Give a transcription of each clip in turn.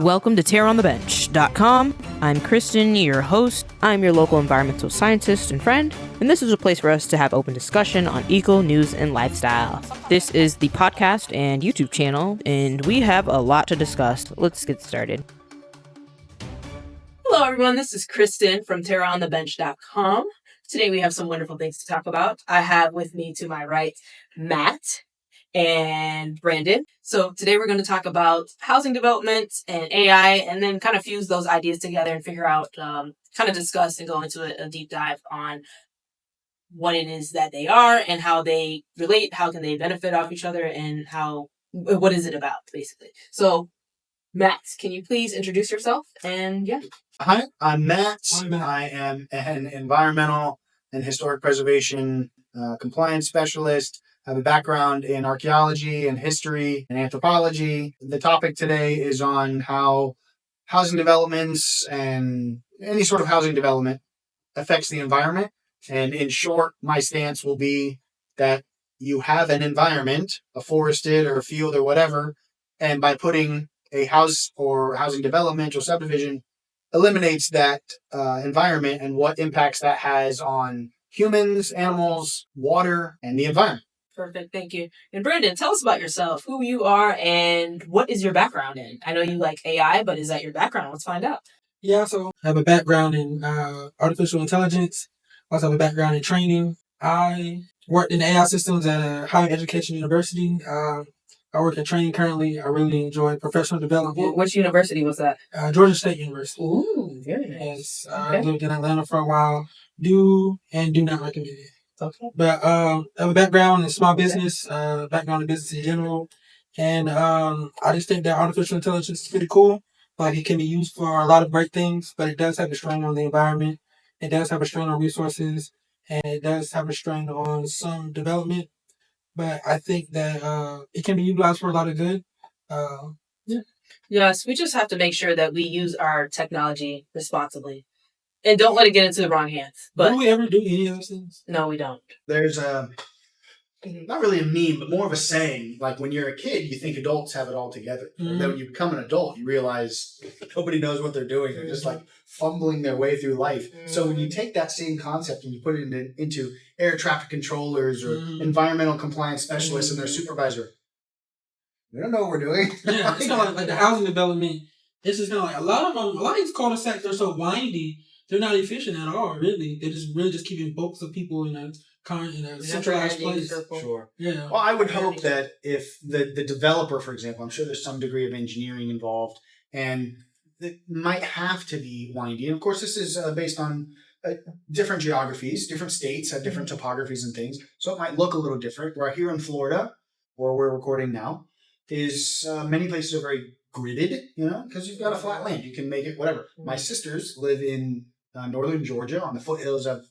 Welcome to TerraOnTheBench.com. I'm Christin, your host. I'm your local environmental scientist and friend, and this is a place for us to have open discussion on eco, news, and lifestyle. This is the podcast and YouTube channel, and we have a lot to discuss. Let's get started. Hello, everyone. This is Christin from TerraOnTheBench.com. Today we have some wonderful things to talk about. I have with me to my right, Matt and Brandon. So today we're going to talk about housing development and AI, and then kind of fuse those ideas together and figure out, kind of discuss and go into a deep dive on what it is that they are and how they relate, how can they benefit off each other, and what is it about, basically. So, Matt, can you please introduce yourself? And yeah. Hi, I'm Matt. I am an environmental and historic preservation compliance specialist. I have a background in archaeology and history and anthropology. The topic today is on how housing developments and any sort of housing development affects the environment. And in short, my stance will be that you have an environment, a forested or a field or whatever, and by putting a house or housing development or subdivision eliminates that environment and what impacts that has on humans, animals, water, and the environment. Perfect, thank you. And Brandon, tell us about yourself, who you are, and what is your background in? I know you like AI, but is that your background? Let's find out. Yeah, so I have a background in artificial intelligence. I also have a background in training. I worked in AI systems at a higher education university. I work in training currently. I really enjoy professional development. Which university was that? Georgia State University. Ooh, very nice. Yes, I lived in Atlanta for a while. Do not recommend it. Okay. But I have a background in small business, background in business in general. And I just think that artificial intelligence is pretty cool. Like, it can be used for a lot of great things, but it does have a strain on the environment. It does have a strain on resources, and it does have a strain on some development. But I think that it can be utilized for a lot of good. Yeah. Yes, we just have to make sure that we use our technology responsibly. And don't let it get into the wrong hands. But do we ever do any of those things? No, we don't. There's not really a meme, but more of a saying. Like when you're a kid, you think adults have it all together. Mm-hmm. Then when you become an adult, you realize nobody knows what they're doing. They're just like fumbling their way through life. Mm-hmm. So when you take that same concept and you put it into air traffic controllers or environmental compliance specialists and their supervisor, we don't know what we're doing. Yeah, it's kind of like the housing development. It's just kind of like a lot of these cul-de-sacs are so windy. They're not efficient at all, really. They're just keeping bulks of people in a centralized place. Sure. Yeah. Well, I would hope that if the developer, for example, I'm sure there's some degree of engineering involved, and it might have to be windy. And of course, this is based on different geographies. Different states have different topographies and things, so it might look a little different. Where here in Florida, where we're recording now, is many places are very gridded, because you've got a flat land. You can make it whatever. My sisters live in northern Georgia on the foothills of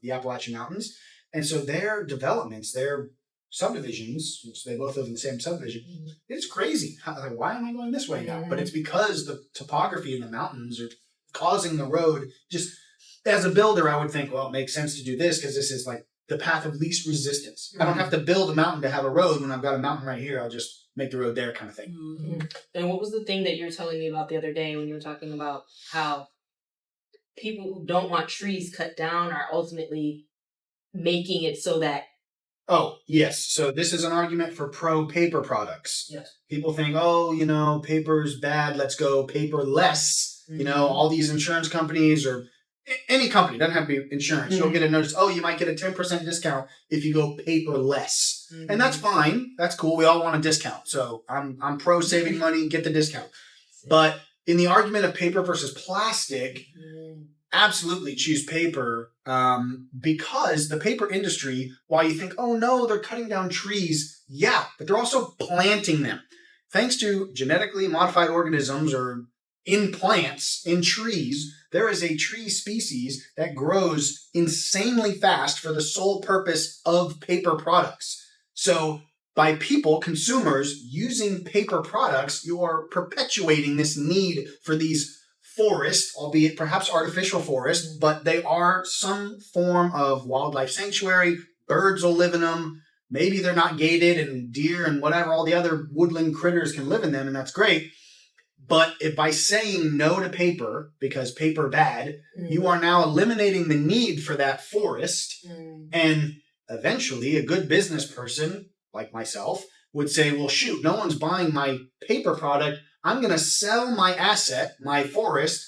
the Appalachian Mountains. And so their developments, their subdivisions, which they both live in the same subdivision, it's crazy. Like, why am I going this way now? But it's because the topography in the mountains are causing the road. Just as a builder, I would think, well, it makes sense to do this because this is like the path of least resistance. Mm-hmm. I don't have to build a mountain to have a road. When I've got a mountain right here, I'll just make the road there, kind of thing. Mm-hmm. And what was the thing that you were telling me about the other day when you were talking about how people who don't want trees cut down are ultimately making it so that... Oh, yes. So this is an argument for pro-paper products. Yes. People think, paper's bad, let's go paperless. Mm-hmm. All these insurance companies or any company, doesn't have to be insurance. Mm-hmm. You'll get a notice, you might get a 10% discount if you go paperless. Mm-hmm. And that's fine. That's cool. We all want a discount. So I'm pro saving money, get the discount. But in the argument of paper versus plastic, absolutely choose paper because the paper industry, while you think, oh no, they're cutting down trees, yeah, but they're also planting them. Thanks to genetically modified organisms or in plants, in trees, there is a tree species that grows insanely fast for the sole purpose of paper products. So by people, consumers, using paper products, you are perpetuating this need for these forests, albeit perhaps artificial forests, but they are some form of wildlife sanctuary. Birds will live in them. Maybe they're not gated and deer and whatever, all the other woodland critters can live in them, and that's great. But if by saying no to paper, because paper bad, you are now eliminating the need for that forest. And eventually a good business person like myself would say, well, shoot, no one's buying my paper product. I'm going to sell my asset, my forest,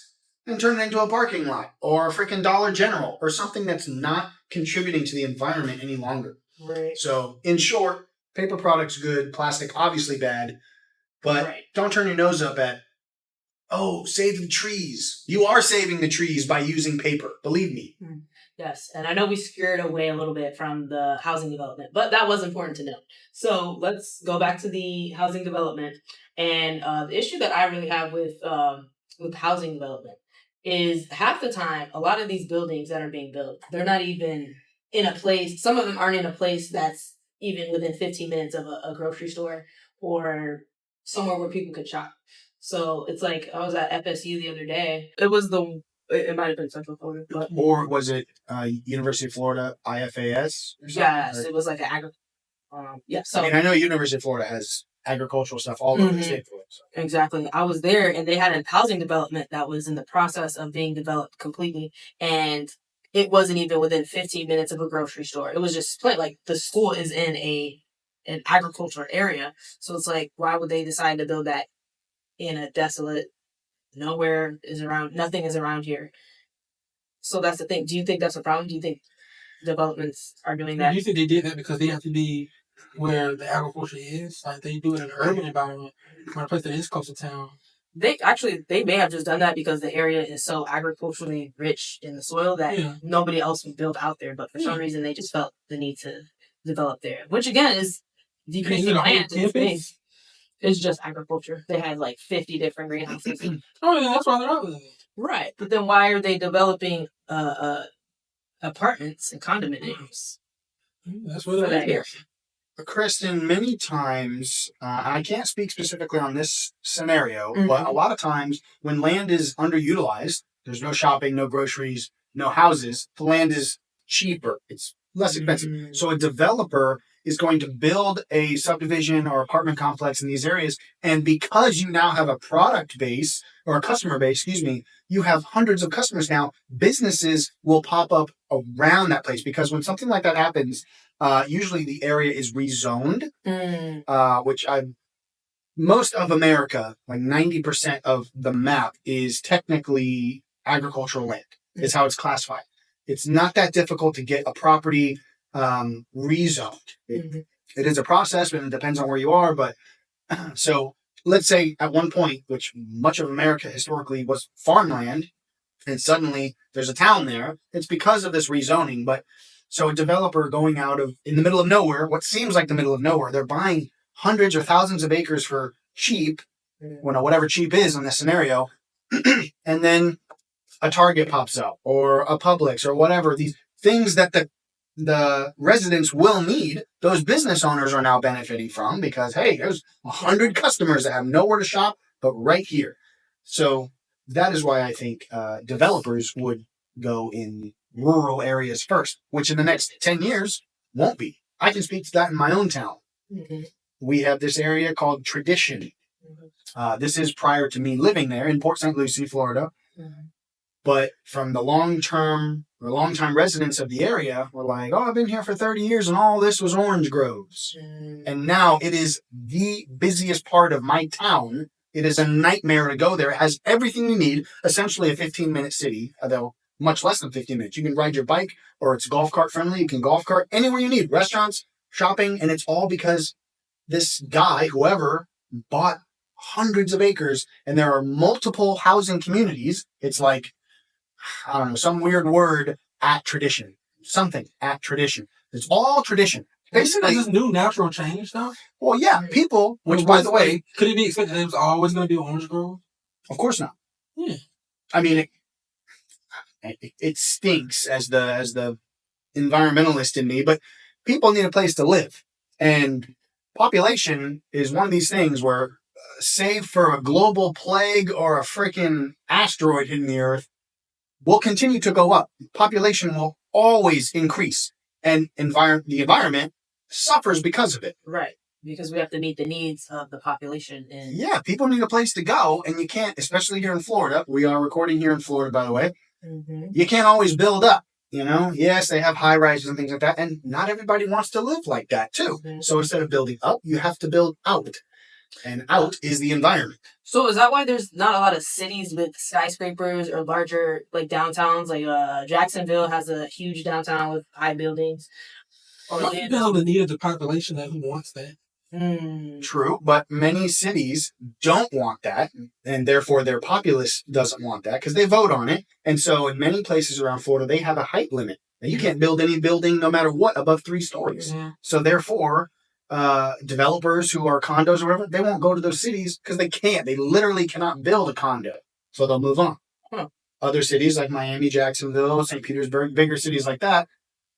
and turn it into a parking lot or a freaking Dollar General or something that's not contributing to the environment any longer. Right. So in short, paper product's good, plastic obviously bad, but don't turn your nose up at, oh, save the trees. You are saving the trees by using paper. Believe me. Yes, and I know we skirted away a little bit from the housing development, but that was important to note. So let's go back to the housing development. And the issue that I really have with housing development is half the time, a lot of these buildings that are being built, they're not even in a place, some of them aren't in a place that's even within 15 minutes of a grocery store or somewhere where people could shop. So it's like I was at FSU the other day. It might have been Central Florida, but or was it University of Florida IFAS? Yes, it was like an So I mean, I know University of Florida has agricultural stuff all over the state. So. Exactly. I was there, and they had a housing development that was in the process of being developed completely, and it wasn't even within 15 minutes of a grocery store. It was just split. Like the school is in an agricultural area, so it's like, why would they decide to build that in a desolate? Nothing is around here. So that's the thing. Do you think that's a problem? Do you think developments are doing that? Do you think they did that because they have to be where the agriculture is? Like they do it in an urban environment, or a place that is close to town. They may have just done that because the area is so agriculturally rich in the soil that nobody else would build out there. But for some reason, they just felt the need to develop there, which again is decreasing land in space. It's just agriculture. They had like 50 different greenhouses. Oh, yeah, that's why they're out there. Right. But then why are they developing apartments and condominiums? That's where they're at. Christin, many times, I can't speak specifically on this scenario, but a lot of times when land is underutilized, there's no shopping, no groceries, no houses, the land is cheaper. It's less expensive. So a developer is going to build a subdivision or apartment complex in these areas. And because you now have a product base or a customer base, you have hundreds of customers now, businesses will pop up around that place because when something like that happens, usually the area is rezoned, which most of America, like 90% of the map is technically agricultural land, is how it's classified. It's not that difficult to get a property rezoned. It is a process, and it depends on where you are. But so let's say at one point, which much of America historically was farmland, and suddenly there's a town there. It's because of this rezoning. But so a developer going out in the middle of nowhere, what seems like the middle of nowhere, they're buying hundreds or thousands of acres for cheap, whatever cheap is in this scenario, and then a Target pops up or a Publix or whatever, these things that the residents will need, those business owners are now benefiting from because, hey, there's 100 customers that have nowhere to shop but right here. So that is why I think developers would go in rural areas first, which in the next 10 years won't be. I can speak to that in my own town. We have this area called Tradition. This is prior to me living there in Port St. Lucie, Florida. But from the long-time residents of the area were like, oh, I've been here for 30 years and all this was orange groves. And now it is the busiest part of my town. It is a nightmare to go there. It has everything you need, essentially a 15-minute city, although much less than 15 minutes. You can ride your bike or it's golf cart friendly. You can golf cart anywhere you need, restaurants, shopping, and it's all because this guy, whoever, bought hundreds of acres and there are multiple housing communities. It's like, I don't know, some weird word at Tradition. Something at Tradition. It's all tradition. Basically, this new natural change stuff. Well, yeah, people. Which, by the way, could it be expected that it was always going to be orange grove? Of course not. Yeah. I mean, it stinks as the environmentalist in me, but people need a place to live, and population is one of these things where, save for a global plague or a freaking asteroid hitting the Earth, will continue to go up. Population will always increase, and the environment suffers because of it. Right. Because we have to meet the needs of the population. And yeah, people need a place to go, and you can't, especially here in Florida. We are recording here in Florida, by the way. You can't always build up. Yes, they have high rises and things like that, and not everybody wants to live like that too. So instead of building up, you have to build out, and out is the environment. So is that why there's not a lot of cities with skyscrapers or larger like downtowns? Like Jacksonville has a huge downtown with high buildings. It depends on the need of the population that who wants that. True, but many cities don't want that, and therefore their populace doesn't want that because they vote on it. And so in many places around Florida, they have a height limit. And you can't build any building no matter what above 3 stories. So therefore, developers who are condos or whatever, they won't go to those cities because they can't. They literally cannot build a condo. So they'll move on. Other cities like Miami, Jacksonville, St. Petersburg, bigger cities like that,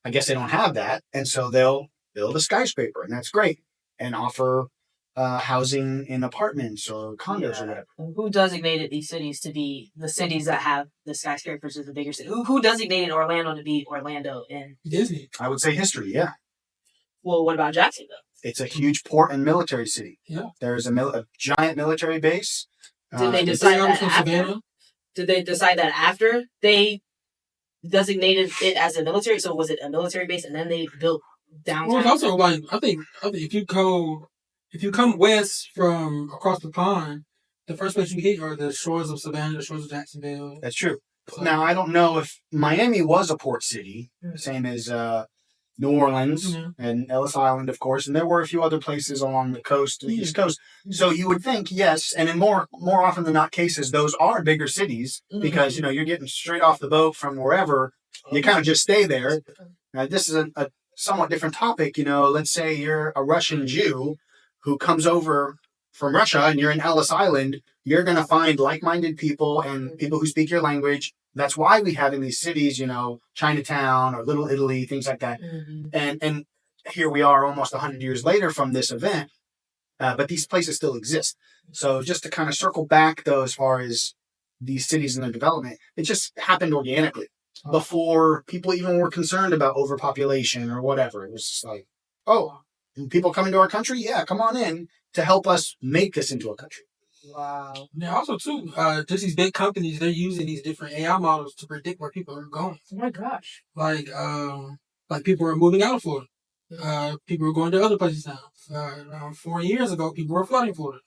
I guess they don't have that. And so they'll build a skyscraper, and that's great. And offer housing in apartments or condos or whatever. Who designated these cities to be the cities that have the skyscrapers as the bigger city? Who designated Orlando to be Orlando? And Disney. I would say history, yeah. Well, what about Jacksonville? It's a huge port and military city. Yeah. There's a giant military base. Did they decide that after? Did they decide that after they designated it as a military? So was it a military base and then they built downtown? Well, it's also like I think if you come west from across the pond, the first place you hit are the shores of Savannah, the shores of Jacksonville. That's true. Now I don't know if Miami was a port city, same as New Orleans and Ellis Island, of course, and there were a few other places along the coast, the East Coast. So you would think yes, and in more often than not cases, those are bigger cities because you're getting straight off the boat from wherever. You kind of just stay there. Now this is a somewhat different topic. Let's say you're a Russian Jew who comes over from Russia and you're in Ellis Island. You're going to find like-minded people and people who speak your language. That's why we have in these cities, Chinatown or Little Italy, things like that. And here we are almost 100 years later from this event, but these places still exist. So just to kind of circle back, though, as far as these cities and their development, it just happened organically before people even were concerned about overpopulation or whatever. It was just like, oh, people coming to our country? Yeah, come on in to help us make this into a country. Wow. Now, also, too, just these big companies, they're using these different AI models to predict where people are going. Oh, my gosh. Like people are moving out of Florida. People are going to other places now. Around 4 years ago, people were flooding Florida.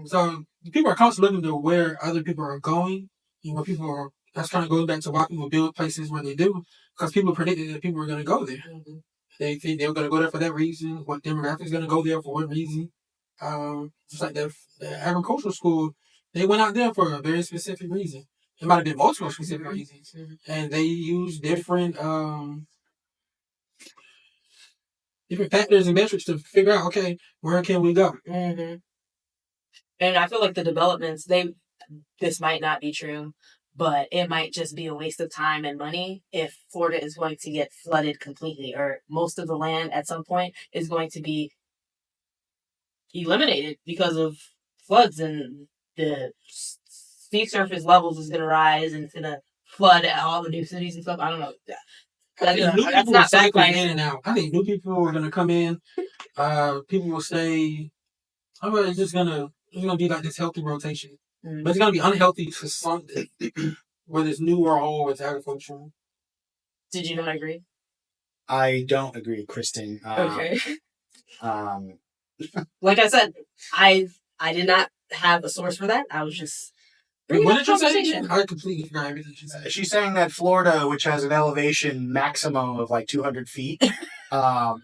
So people are constantly looking to where other people are going. Where people are. That's kind of goes back to why people build places where they do, because people predicted that people were going to go there. They think they were going to go there for that reason. What demographic is going to go there for what reason? Just like the agricultural school, they went out there for a very specific reason. It might have been multiple specific reasons, and they used different factors and metrics to figure out, okay, where can we go? And I feel like the developments, this might not be true, but it might just be a waste of time and money if Florida is going to get flooded completely, or most of the land at some point is going to be eliminated because of floods, and the sea surface levels is going to rise and it's going to flood all the new cities and stuff. I don't know. That's not cycling in and out. I think new people are going to come in. People will stay. It's just going to be like this healthy rotation. But it's going to be unhealthy for something, whether it's new or old, it's agricultural. Did you not agree? I don't agree, Christin. Okay. Like I said, I did not have a source for that. I was just what did you say? I completely forgot everything she said. She's saying that Florida, which has an elevation maximum of like 200 feet,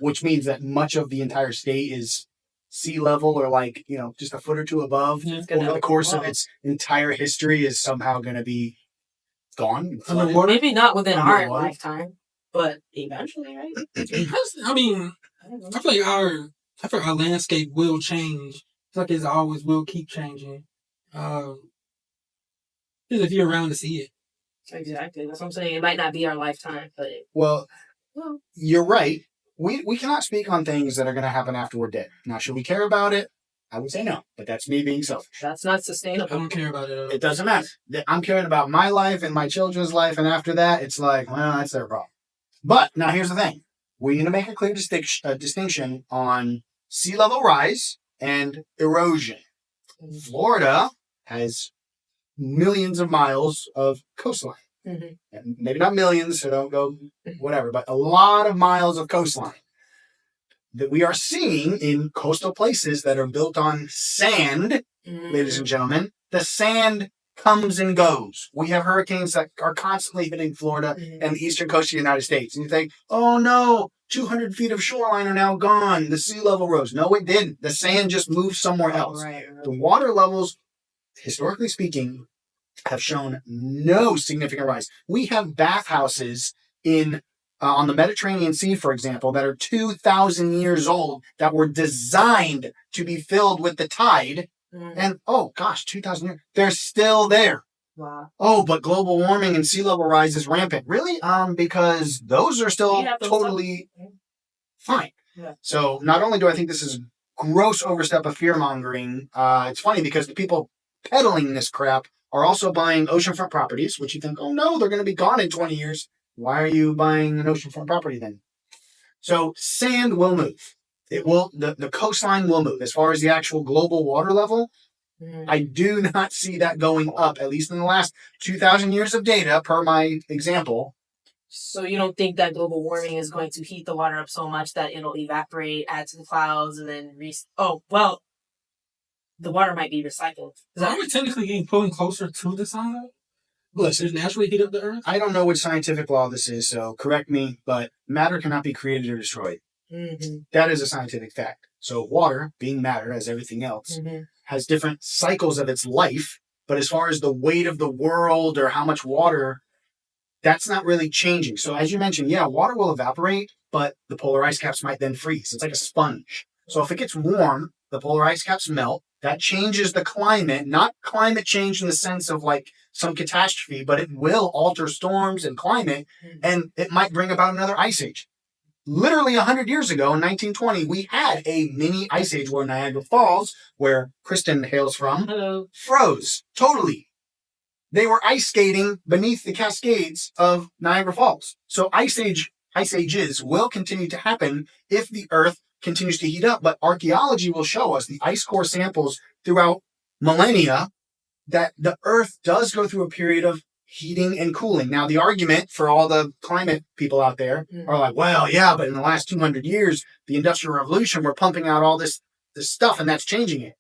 which means that much of the entire state is sea level or like, just a foot or two above over the course of its entire history is somehow going to be gone. Maybe not within our lifetime, but eventually, right? I mean, I feel like our landscape will change. It's like it always will keep changing. If you're around to see it. Exactly. That's what I'm saying. It might not be our lifetime, but well, you're right. We cannot speak on things that are going to happen after we're dead. Now, should we care about it? I would say no, but that's me being selfish. That's not sustainable. I don't care about it at all. It doesn't matter. I'm caring about my life and my children's life, and after that, it's like, well, that's their problem. But now here's the thing. We need to make a clear distinction on sea level rise and erosion. Florida has millions of miles of coastline. And maybe not millions, so don't go whatever, but a lot of miles of coastline that we are seeing in coastal places that are built on sand, ladies and gentlemen. The sand comes and goes. We have hurricanes that are constantly hitting Florida and the eastern coast of the United States. And you think, oh no, 200 feet of shoreline are now gone. The sea level rose. No, it didn't. The sand just moved somewhere else. Right. The water levels, historically speaking, have shown no significant rise. We have bathhouses in on the Mediterranean Sea, for example, that are 2,000 years old that were designed to be filled with the tide. And, oh gosh, 2,000 years. They're still there. Wow. Oh, but global warming and sea level rise is rampant. Really? Because those are still totally fine. Yeah. So not only do I think this is gross overstep of fear-mongering, it's funny because the people peddling this crap are also buying oceanfront properties, which you think, oh no, they're going to be gone in 20 years. Why are you buying an oceanfront property then? So sand will move. It will. The coastline will move. As far as the actual global water level, I do not see that going up, at least in the last 2,000 years of data, per my example. So you don't think that global warming is going to heat the water up so much that it'll evaporate, add to the clouds, and then the water might be recycled. Are we technically getting pulling closer to the sun? Does it naturally heat up the earth? I don't know which scientific law this is, so correct me, but matter cannot be created or destroyed. That is a scientific fact. So water, being matter as everything else, has different cycles of its life, but as far as the weight of the world or how much water, that's not really changing. So as you mentioned, yeah, water will evaporate, but the polar ice caps might then freeze. It's like a sponge. So if it gets warm, the polar ice caps melt. That changes the climate, not climate change in the sense of like some catastrophe, but it will alter storms and climate, and it might bring about another ice age. Literally 100 years ago, in 1920, we had a mini ice age where Niagara Falls, where Christin hails from, froze totally. They were ice skating beneath the Cascades of Niagara Falls. So ice ages will continue to happen if the Earth continues to heat up. But archaeology will show us, the ice core samples throughout millennia, that the Earth does go through a period of heating and cooling. Now, the argument for all the climate people out there are like, well, yeah, but in the last 200 years, the Industrial Revolution, we're pumping out all this stuff, and that's changing it.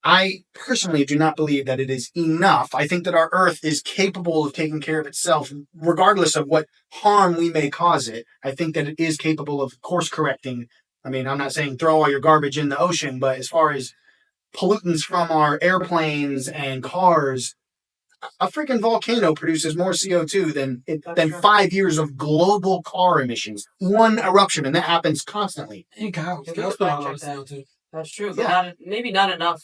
I personally do not believe that it is enough. I think that our Earth is capable of taking care of itself, regardless of what harm we may cause it. I think that it is capable of course correcting. I mean, I'm not saying throw all your garbage in the ocean, but as far as pollutants from our airplanes and cars, a freaking volcano produces more CO2 than 5 years of global car emissions. One eruption, and that happens constantly. Hey, cows put a lot of CO2. That's true, but maybe not enough.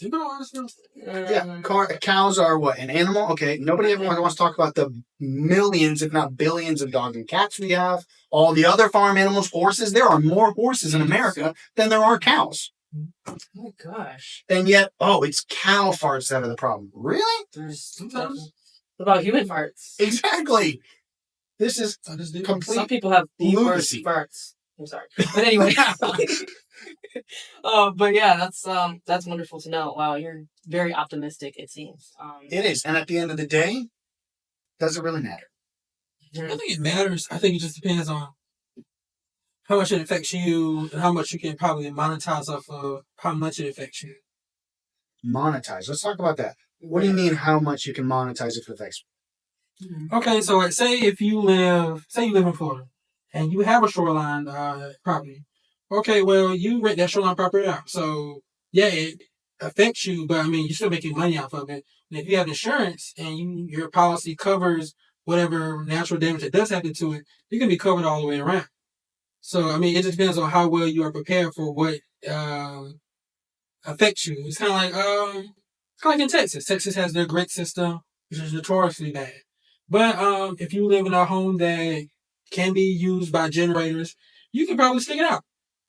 Yeah, cows are what? An animal? Okay, nobody ever wants to talk about the millions, if not billions, of dogs and cats we have. All the other farm animals, horses. There are more horses in America than there are cows. Oh my gosh. And yet, it's cow farts that are the problem. Really? What about human farts? Exactly. This is complete. Some people have the worst farts. I'm sorry. But anyway. But yeah, that's wonderful to know. Wow, you're very optimistic, it seems. It is. And at the end of the day, does it really matter? I think it matters. I think it just depends on how much it affects you and how much you can probably monetize off of how much it affects you. Monetize. Let's talk about that. What do you mean how much you can monetize if it affects you? Okay, so say you live in Florida and you have a shoreline property. Okay, well, you rent that shoreline property out. So, yeah, it affects you, but, I mean, you're still making money off of it. And if you have insurance and your policy covers whatever natural damage that does happen to it, you can be covered all the way around. So, I mean, it just depends on how well you are prepared for what affects you. It's kind of like in Texas. Texas has their grid system, which is notoriously bad. But if you live in a home that can be used by generators, you can probably stick it out.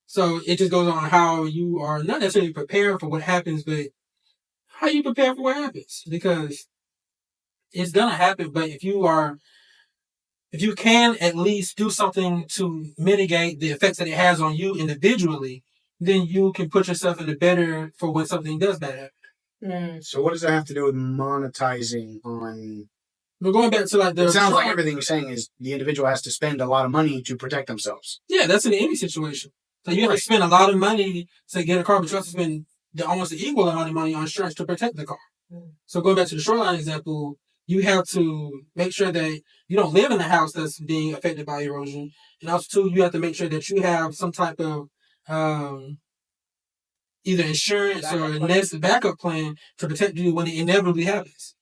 So it just goes on how you are not necessarily prepared for what happens, but how you prepare for what happens. Because it's going to happen, but if you are if you can at least do something to mitigate the effects that it has on you individually, then you can put yourself in the better for when something does bad happen. So what does that have to do with monetizing on? We're going back to like the. It sounds like everything you're saying is the individual has to spend a lot of money to protect themselves. Yeah, that's in any situation. So you have to spend a lot of money to get a car, but you have to spend almost the equal amount of money on insurance to protect the car. So going back to the shoreline example, you have to make sure that you don't live in a house that's being affected by erosion. And also, too, you have to make sure that you have some type of either insurance or a backup plan to protect you when it inevitably happens.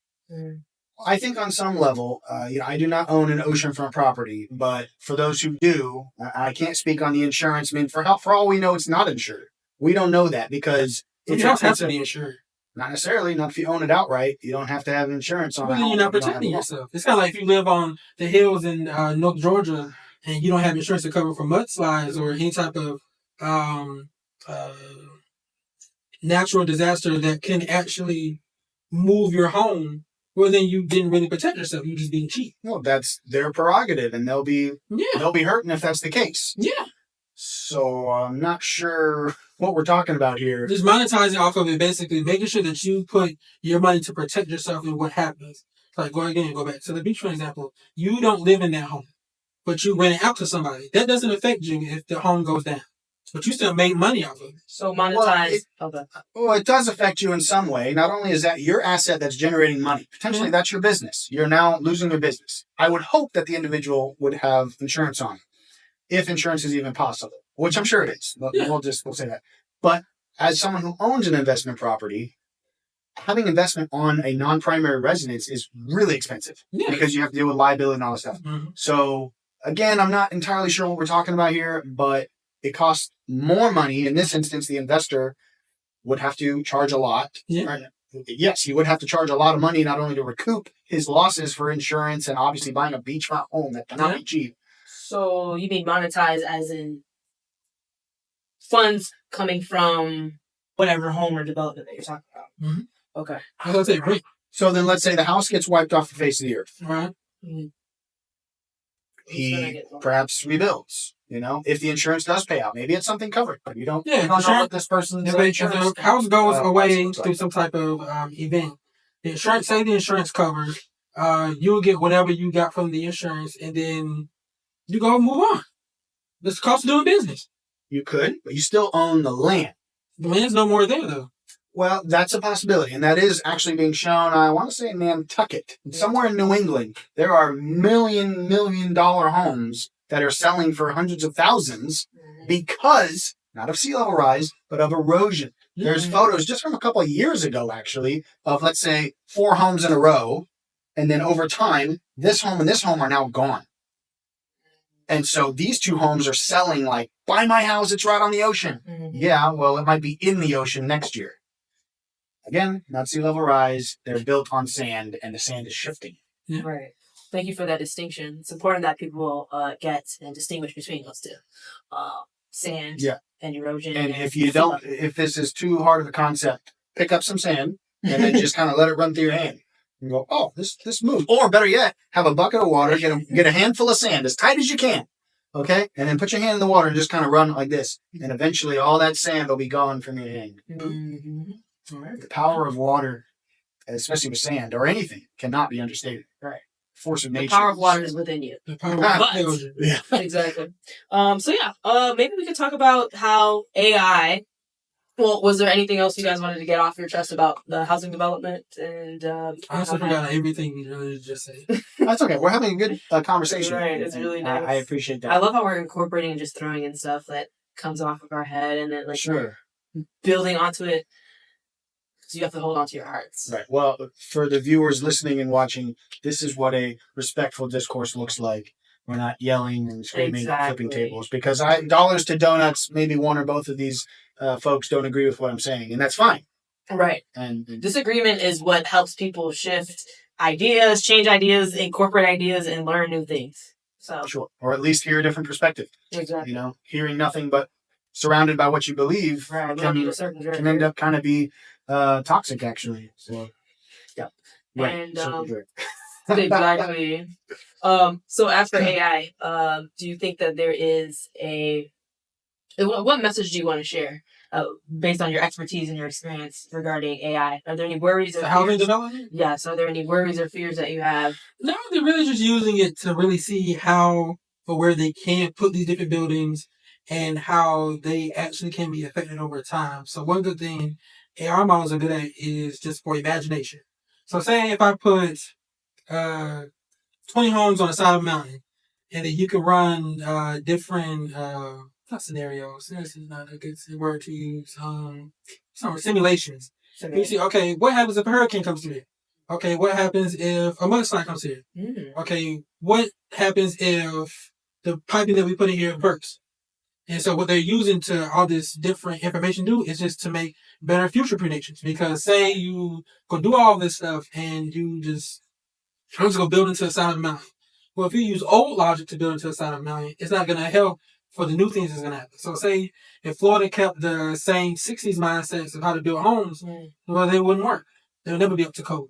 I think on some level, I do not own an oceanfront property, but for those who do, I can't speak on the insurance. I mean, for all we know, it's not insured. We don't know that because It has to be insured. Not necessarily. Not if you own it outright. You don't have to have insurance on it. Well, then you're not protecting yourself. It's kind of like if you live on the hills in North Georgia and you don't have insurance to cover for mudslides or any type of natural disaster that can actually move your home. Well, then you didn't really protect yourself. You're just being cheap. No, that's their prerogative, and they'll be hurting if that's the case. Yeah. So I'm not sure what we're talking about here. Just monetizing off of it, basically making sure that you put your money to protect yourself and what happens. Like go back to the beach, for example. You don't live in that home, but you rent it out to somebody. That doesn't affect you if the home goes down. But you still make money off of it. So monetize. Well, it does affect you in some way. Not only is that your asset that's generating money, potentially that's your business. You're now losing your business. I would hope that the individual would have insurance on it, if insurance is even possible, which I'm sure it is. We'll say that. But as someone who owns an investment property, having investment on a non-primary residence is really expensive because you have to deal with liability and all this stuff. Mm-hmm. So again, I'm not entirely sure what we're talking about here, but it costs more money. In this instance, the investor would have to charge a lot. Yeah. Yes, he would have to charge a lot of money, not only to recoup his losses for insurance and obviously buying a beachfront home that cannot be cheap. So you mean monetize as in funds coming from whatever home or development that you're talking about? Mm-hmm. Okay. I was going to say, great. So then let's say the house gets wiped off the face of the earth. Right. Mm-hmm. He perhaps rebuilds. If the insurance does pay out, maybe it's something covered, but you don't know what this person's insurance. If the house goes away through some type of event, the insurance covers, you'll get whatever you got from the insurance, and then you go move on. It's the cost of doing business. You could, but you still own the land. The land's no more there, though. Well, that's a possibility, and that is actually being shown, I want to say in Nantucket. Somewhere in New England, there are $1 million homes that are selling for hundreds of thousands because, not of sea level rise, but of erosion. Mm-hmm. There's photos just from a couple of years ago, actually, of, let's say, 4 homes in a row, and then over time, this home and this home are now gone. And so these 2 homes are selling like, buy my house, it's right on the ocean. Mm-hmm. Yeah, well, it might be in the ocean next year. Again, not sea level rise. They're built on sand, and the sand is shifting. Yeah. Right. Thank you for that distinction. It's important that people get and distinguish between those two. Sand and erosion. And if this is too hard of a concept, pick up some sand and then just kind of let it run through your hand. And go, oh, this moves. Or better yet, have a bucket of water, get a handful of sand as tight as you can. Okay? And then put your hand in the water and just kind of run like this. And eventually all that sand will be gone from your hand. Mm-hmm. Right. The power of water, especially with sand or anything, cannot be understated. Right. Force of nature. The power of water is within you. The power of yeah. Exactly. Maybe we could talk about how AI. Well, was there anything else you guys wanted to get off your chest about the housing development? And I also forgot everything you really just said. That's okay. We're having a good conversation. Right. It's really nice. I appreciate that. I love how we're incorporating and just throwing in stuff that comes off of our head and then building onto it. So you have to hold on to your hearts. Right. Well, for the viewers listening and watching, this is what a respectful discourse looks like. We're not yelling and screaming and flipping tables. Because dollars to donuts, maybe one or both of these folks don't agree with what I'm saying. And that's fine. Right. And disagreement is what helps people shift ideas, change ideas, incorporate ideas, and learn new things. So sure. Or at least hear a different perspective. Exactly. Hearing nothing but surrounded by what you believe can end up kind of be toxic, actually. So, yeah. Right. And Exactly. So as for AI, do you think that there is what message do you want to share based on your expertise and your experience regarding AI? Are there any worries or Housing fears? development? Yes. Are there any worries or fears that you have? No, they're really just using it to really see how or where they can put these different buildings and how they actually can be affected over time. So one good thing AR models are good at is just for imagination. So say if I put uh, 20 homes on the side of a mountain, and then you can run different not scenarios. This is not a good word to use. Some simulations. You see, okay, what happens if a hurricane comes through here? Okay, what happens if a mudslide comes here? Okay, what happens if the piping that we put in here bursts? And so what they're using to all this different information do is just to make better future predictions. Because say you go do all this stuff and you just I'm just gonna build into the side of the mountain. Well, if you use old logic to build into the side of the mountain, it's not gonna help for the new things that's gonna happen. So say if Florida kept the same 60s mindsets of how to build homes, well, they wouldn't work. They'll never be up to code.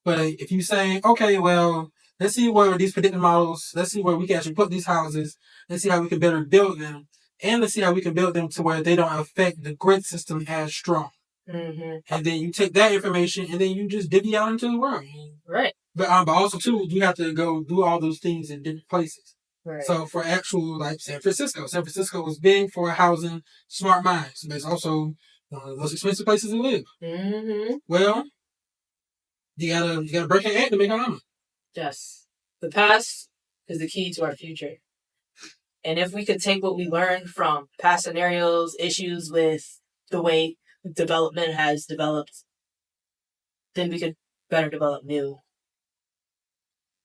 But if you say, okay, well, let's see where these predictive models, let's see where we can actually put these houses, let's see how we can better build them, and let's see how we can build them to where they don't affect the grid system as strong. And then you take that information and then you just divvy out into the world. Right. But also too, you have to go do all those things in different places. Right. So for actual like San Francisco is big for housing smart minds, but it's also one of the most expensive places to live. Well, you gotta break an egg to make an omelet. Yes. The past is the key to our future. And if we could take what we learned from past scenarios, issues with the way development has developed, then we could better develop new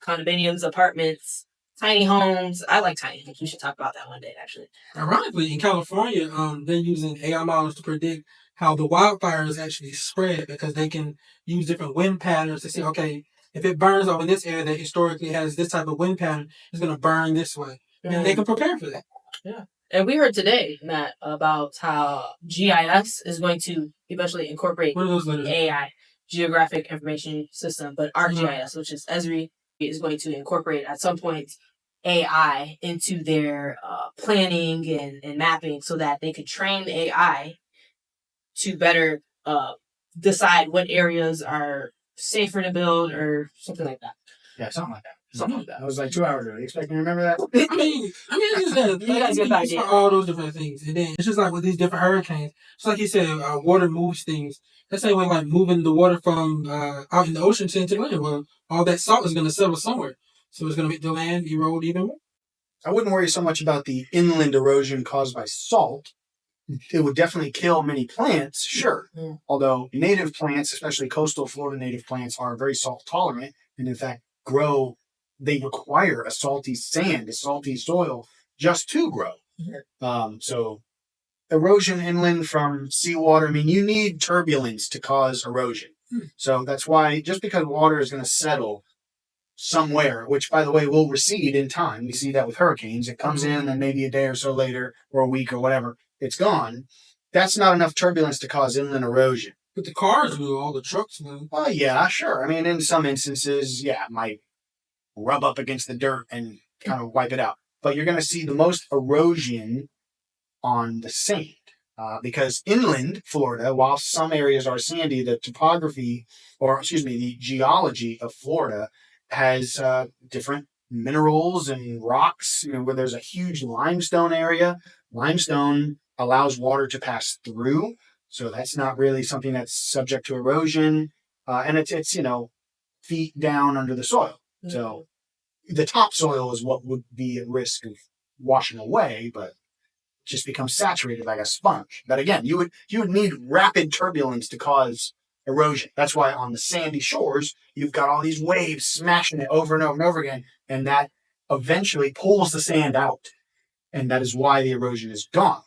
condominiums, apartments, tiny homes. I like tiny homes. We should talk about that one day, actually. Ironically, in California, they're using AI models to predict how the wildfires actually spread because they can use different wind patterns to see, okay, if it burns over this area that historically has this type of wind pattern, it's going to burn this way. And they can prepare for that. Yeah. And we heard today, Matt, about how GIS is going to eventually incorporate AI, Geographic Information System, but ArcGIS, which is Esri, is going to incorporate at some point AI into their planning and mapping so that they could train AI to better decide what areas are safer to build or something like that. Yeah, something like that. Something like that. I was like 2 hours ago. You expect me to remember that? I mean, it's just You guys get the idea. all those different things, and then it's just like with these different hurricanes. It's like you said, water moves things. That's same way like moving the water from out in the ocean to into land. Well, all that salt is going to settle somewhere, so it's going to make the land erode even more. I wouldn't worry so much about the inland erosion caused by salt. It would definitely kill many plants, sure. Although native plants, especially coastal Florida native plants, are very salt tolerant and in fact they require a salty sand, a salty soil just to grow. So erosion inland from seawater, I mean, you need turbulence to cause erosion. So that's why just because water is going to settle somewhere, which by the way will recede in time. We see that with hurricanes. It comes in and maybe a day or so later or a week or whatever, it's gone. That's not enough turbulence to cause inland erosion. But the cars move, all the trucks move. Oh, yeah, sure. I mean, in some instances, yeah, it might rub up against the dirt and kind of wipe it out. But you're going to see the most erosion on the sand. Because inland Florida, while some areas are sandy, the the geology of Florida has different minerals and rocks. Where there's a huge limestone area, limestone allows water to pass through, so that's not really something that's subject to erosion. And it's feet down under the soil. So the topsoil is what would be at risk of washing away, but just becomes saturated like a sponge. But again, you would need rapid turbulence to cause erosion. That's why on the sandy shores, you've got all these waves smashing it over and over and over again, and that eventually pulls the sand out. And that is why the erosion is gone.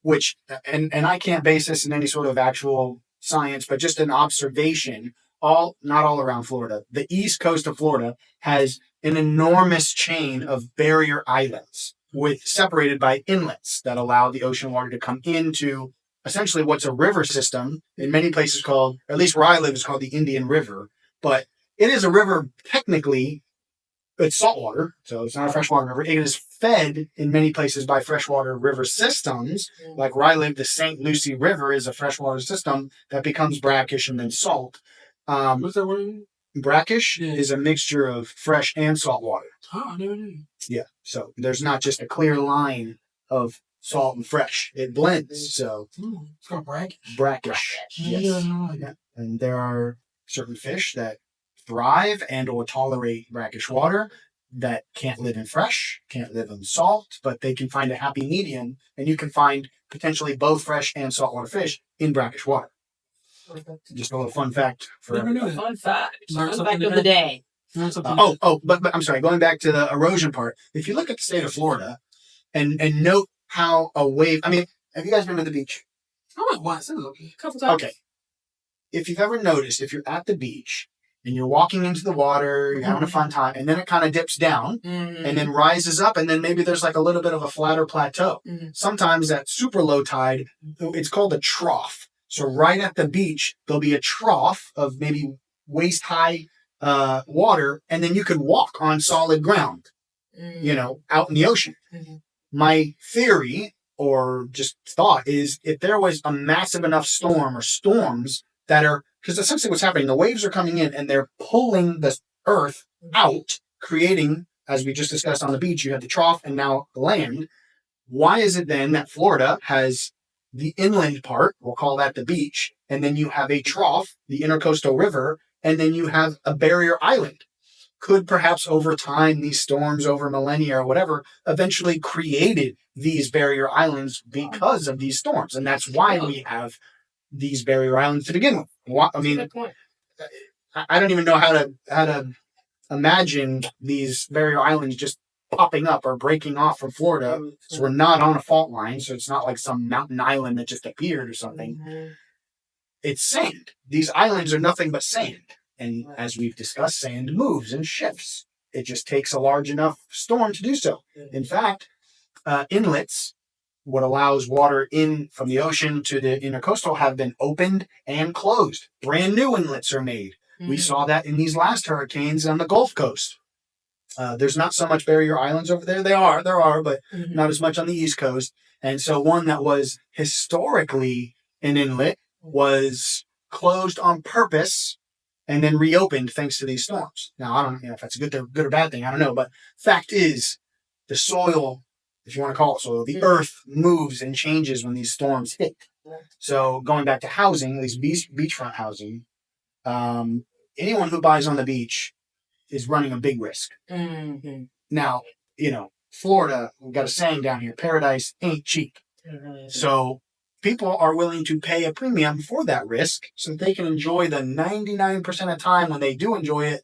Which, and I can't base this in any sort of actual science, but just an observation, not all around Florida. The east coast of Florida has an enormous chain of barrier islands separated by inlets that allow the ocean water to come into essentially what's a river system in many places called, or at least where I live, is called the Indian River. But it is a river technically. It's saltwater, so it's not a freshwater river. It is fed in many places by freshwater river systems. Like where I live, the St. Lucie River is a freshwater system that becomes brackish and then salt. What's that word? Brackish is a mixture of fresh and salt water. Oh, I never knew. Yeah, so there's not just a clear line of salt and fresh. It blends, so... It's called brackish? Brackish, yes. Yeah. And there are certain fish that thrive and or tolerate brackish water that can't live in fresh, can't live in salt, but they can find a happy medium, and you can find potentially both fresh and saltwater fish in brackish water. Just a little fun fact for everybody. Fun fact of the day. But I'm sorry, going back to the erosion part, if you look at the state of Florida and note how a wave, I mean, have you guys been to the beach? I went once, it was okay. A couple times. Okay. If you've ever noticed, if you're at the beach and you're walking into the water, you're having a fun time, and then it kind of dips down and then rises up, and then maybe there's like a little bit of a flatter plateau. Sometimes at super low tide, it's called a trough. So right at the beach, there'll be a trough of maybe waist high water, and then you can walk on solid ground, out in the ocean. My theory or just thought is if there was a massive enough storm or storms that are, because essentially what's happening, the waves are coming in and they're pulling the earth out, creating, as we just discussed on the beach, you have the trough and now the land. Why is it then that Florida has the inland part, we'll call that the beach, and then you have a trough, the intercoastal river, and then you have a barrier island? Could perhaps over time, these storms over millennia or whatever, eventually created these barrier islands because of these storms. And that's why we have these barrier islands to begin with. I mean, I don't even know how to imagine these barrier islands just popping up or breaking off from Florida. So we're not on a fault line. So it's not like some mountain island that just appeared or something. It's sand. These islands are nothing but sand. And as we've discussed, sand moves and shifts. It just takes a large enough storm to do so. In fact, inlets, what allows water in from the ocean to the intercoastal, have been opened and closed. Brand new inlets are made. We saw that in these last hurricanes on the Gulf Coast. There's not so much barrier islands over there. There are, but not as much on the East Coast. And so one that was historically an inlet was closed on purpose and then reopened thanks to these storms. Now, I don't know if that's a good or bad thing. I don't know. But fact is, the soil, if you want to call it soil, the earth moves and changes when these storms hit. So going back to housing, at least beachfront housing, anyone who buys on the beach is running a big risk. Now, Florida, we've got a saying down here, paradise ain't cheap. So people are willing to pay a premium for that risk so that they can enjoy the 99% of time when they do enjoy it,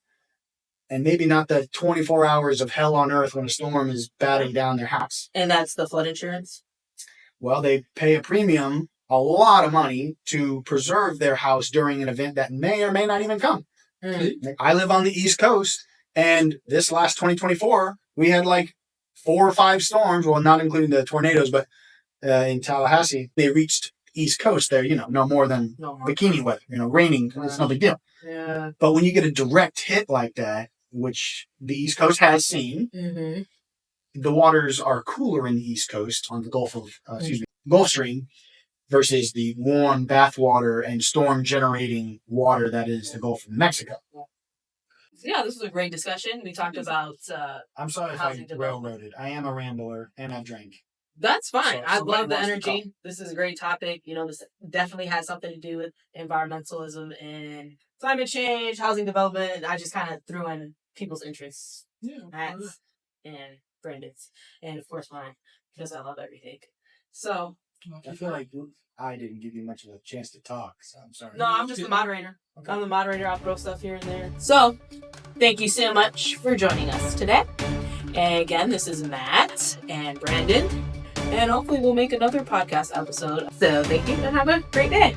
and maybe not the 24 hours of hell on earth when a storm is batting down their house. And that's the flood insurance? Well, they pay a premium, a lot of money, to preserve their house during an event that may or may not even come. I live on the East Coast, and this last 2024, we had like 4 or 5 storms, well, not including the tornadoes, but in Tallahassee, they reached East Coast there, no more than bikini weather, raining, it's no big deal. Yeah. But when you get a direct hit like that, which the East Coast has seen, the waters are cooler in the East Coast on the Gulf Stream versus the warm bathwater and storm generating water that is the Gulf of Mexico. Yeah, this was a great discussion. We talked about I'm sorry if I railroaded. I am a rambler and I've drank. That's fine. So I love the energy. This is a great topic. This definitely has something to do with environmentalism and climate change, housing development. I just kind of threw in people's interests. Matt's and Brandon's. And of course mine, because I love everything. So I feel like I didn't give you much of a chance to talk, so I'm sorry. No, I'm just the moderator. Okay. I'm the moderator. I'll throw stuff here and there. So thank you so much for joining us today. And again, this is Matt and Brandon. And hopefully we'll make another podcast episode. So thank you and have a great day.